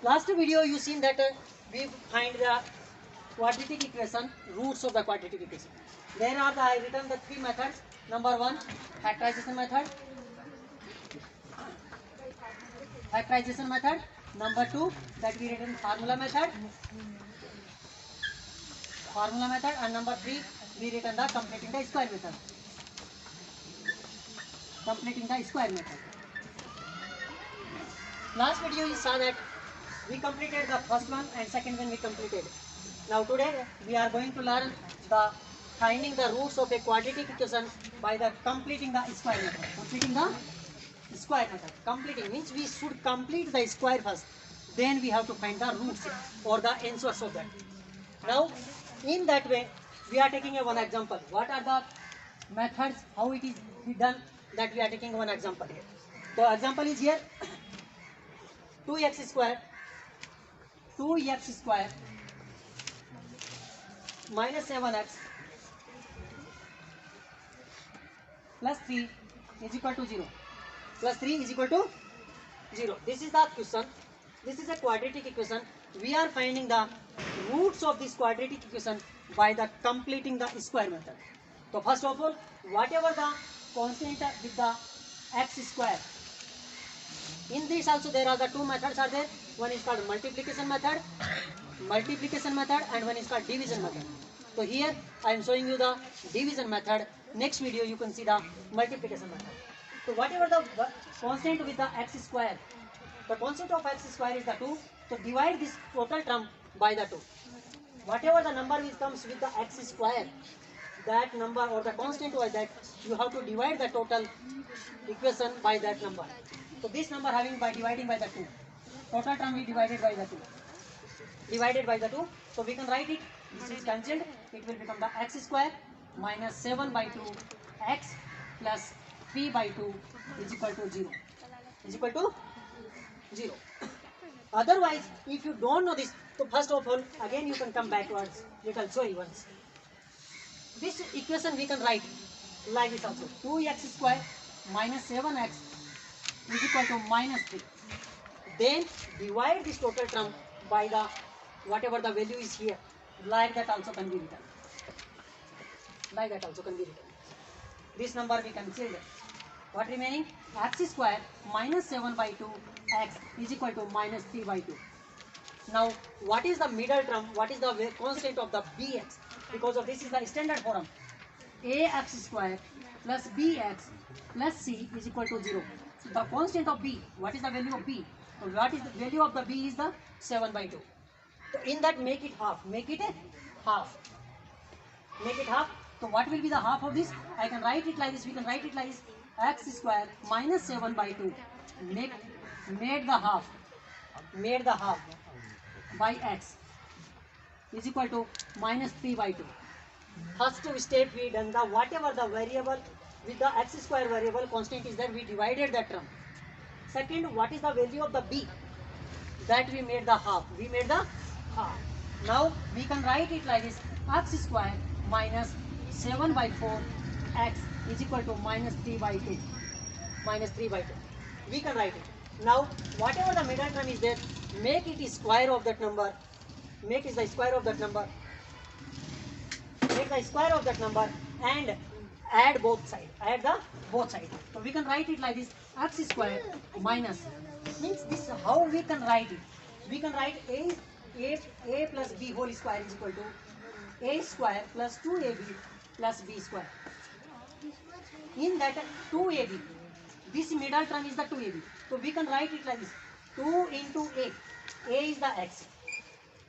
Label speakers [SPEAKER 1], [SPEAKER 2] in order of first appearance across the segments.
[SPEAKER 1] Last video you seen that we find the quadratic equation, roots of the quadratic equation. There are I written the three methods. Number one, factorization method. Factorization method. Number two, that we written formula method. Formula method, and number three, we written the completing the square method. Completing the square method. Last video you saw that we completed the first one and second one we completed. Now today we are going to learn the finding the roots of a quadratic equation by the completing the square method. Completing the square method. Completing means we should complete the square first. Then we have to find the roots or the answers of that. Now in that way we are taking a one example. What are the methods? How it is done? That we are taking one example here. The example is here. 2x square minus 7x plus 3 is equal to 0. Plus 3 is equal to 0. This is the question. This is a quadratic equation. We are finding the roots of this quadratic equation by the completing the square method. So first of all, whatever the constant with the x square. In this also there are the two methods are there. One is called multiplication method, and one is called division method. So here I am showing you the division method. Next video you can see the multiplication method. So whatever the constant with the x square, the constant of x square is the 2. So divide this total term by the 2. Whatever the number which comes with the x square, that number or the constant by that, you have to divide the total equation by that number. So this number having by dividing by the 2. Total term we divided by the 2. Divided by the 2. So we can write it. This is cancelled. It will become the x square minus 7 by 2 x plus 3 by 2 is equal to 0. Is equal to 0. Otherwise, if you don't know this, so first of all, again you can come backwards. Little show you once. This equation we can write like this also. 2x square minus 7x is equal to minus 3. Then divide this total term by the whatever the value is here. Like that also can be written. Like that also can be written. This number we can change. What remaining? X square minus 7 by 2 x is equal to minus 3 by 2. Now what is the middle term? What is the constant of the bx? Because of this is the standard form. Ax square plus bx plus c is equal to 0. So the constant of b, what is the value of b? So what is the value of the b is the 7 by 2. So in that make it half. Make it half. Make it half. So what will be the half of this? I can write it like this. We can write it like this. X square minus 7 by 2. Made the half. Made the half by x is equal to minus 3 by 2. First step we done the whatever the variable with the x square variable constant is there, we divided that term. Second, what is the value of the b? That we made the half. We made the half. Now we can write it like this. X square minus 7 by 4 x is equal to minus 3 by 2. Minus 3 by 2. We can write it. Now whatever the middle term is there, make it square of that number. Make it the square of that number. Make the square of that number and add both sides. Add the both sides. So we can write it like this. X square minus means this how we can write it. We can write a plus b whole square is equal to a square plus 2ab plus b square. In that 2ab, this middle term is the 2ab. So we can write it like this. 2 into a is the x,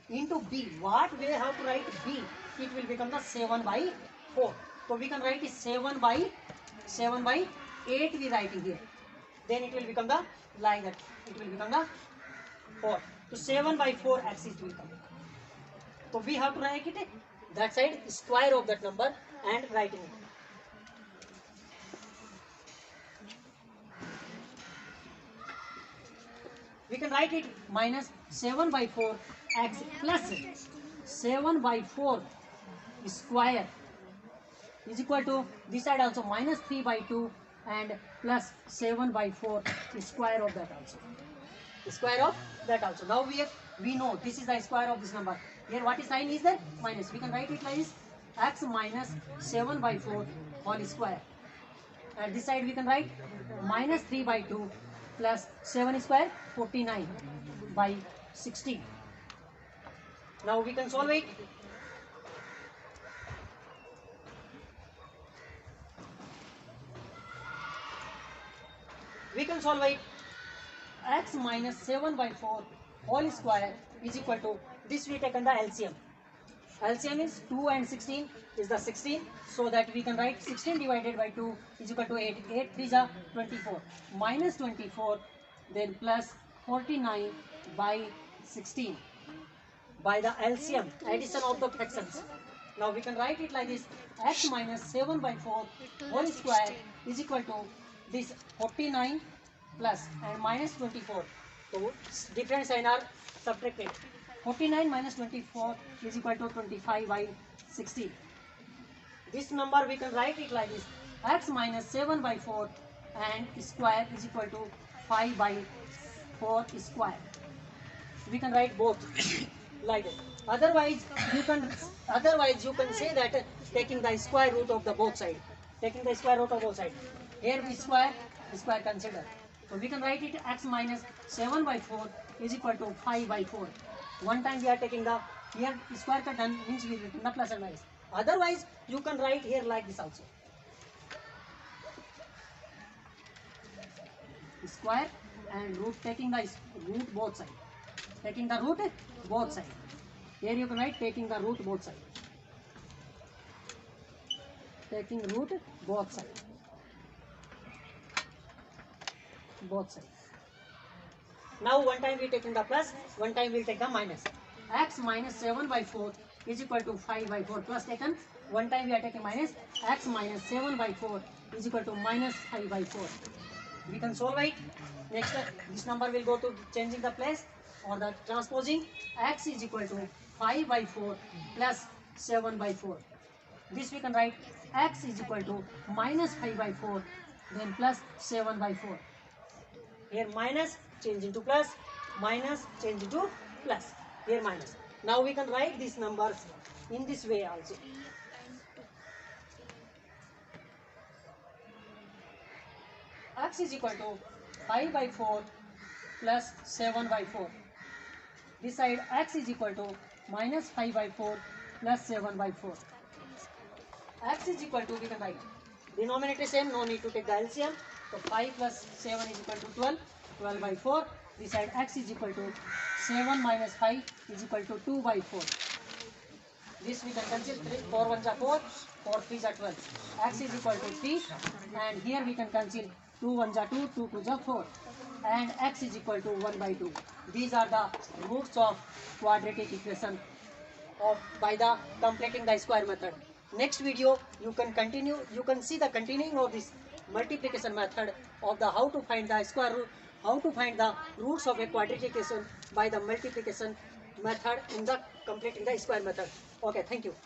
[SPEAKER 1] into b. What we have to write b? It will become the 7 by 4. So we can write it 7 by 8 we writing here. Then it will become the like that. It will become the 4. So 7 by 4 x it will come. So we have to write it that side square of that number and writing it. We can write it minus 7 by 4 x plus 7 by 4 square is equal to this side also minus 3 by 2 and plus 7 by 4 square of that also. Square of that also. Now we know this is the square of this number. Here what is sign is there? Minus. We can write it like this: x minus 7 by 4 whole square. At this side we can write minus 3 by 2 plus 7 square 49 by 16. Now we can solve it. We can solve it. X minus 7 by 4 whole square is equal to, this we taken the LCM. LCM is 2 and 16 is the 16, so that we can write 16 divided by 2 is equal to 8. 8 3 is 24. Minus 24, then plus 49 by 16 by the LCM, addition of the fractions. Now we can write it like this: x minus 7 by 4 whole square is equal to this 49 plus and minus 24. So different sign are subtracted. 49 minus 24 is equal to 25 by 16. This number we can write it like this: x minus 7 by 4 and square is equal to 5 by 4 square. We can write both like that. Otherwise you can say that taking the square root of the both side. Taking the square root of both side. Here we square consider. So we can write it x minus 7 by 4 is equal to 5 by 4. One time we are taking the, here square cut done means we written the plus and minus. Otherwise you can write here like this also. Square and root, taking the root both side. Taking the root both side. Here you can write taking the root both side. Taking root both side. Both sides. Now one time we taking the plus, one time we will take the minus. X minus 7 by 4 is equal to 5 by 4 plus taken. One time we are taking minus. X minus 7 by 4 is equal to minus 5 by 4. We can solve it. Next this number will go to changing the place or the transposing. X is equal to 5 by 4 plus 7 by 4. This we can write x is equal to minus 5 by 4 then plus 7 by 4. Here minus change into plus, minus change into plus. Here minus. Now we can write these numbers in this way also. X is equal to 5 by 4 plus 7 by 4. This side x is equal to minus 5 by 4 plus 7 by 4. X is equal to, we can write denominator same, no need to take the LCM. So 5 plus 7 is equal to 12. 12 by 4. This side x is equal to 7 minus 5 is equal to 2 by 4. This we can cancel. 4 1 are 4, 4 3 are 12. X is equal to 3, and here we can cancel 2 1 are 2, 2 2 are 4, and x is equal to 1 by 2. These are the roots of quadratic equation by the completing the square method. Next video you can continue. You can see the continuing of this multiplication method of the how to find the square root, how to find the roots of a quadratic equation by the multiplication method in the completing the square method. Okay, thank you.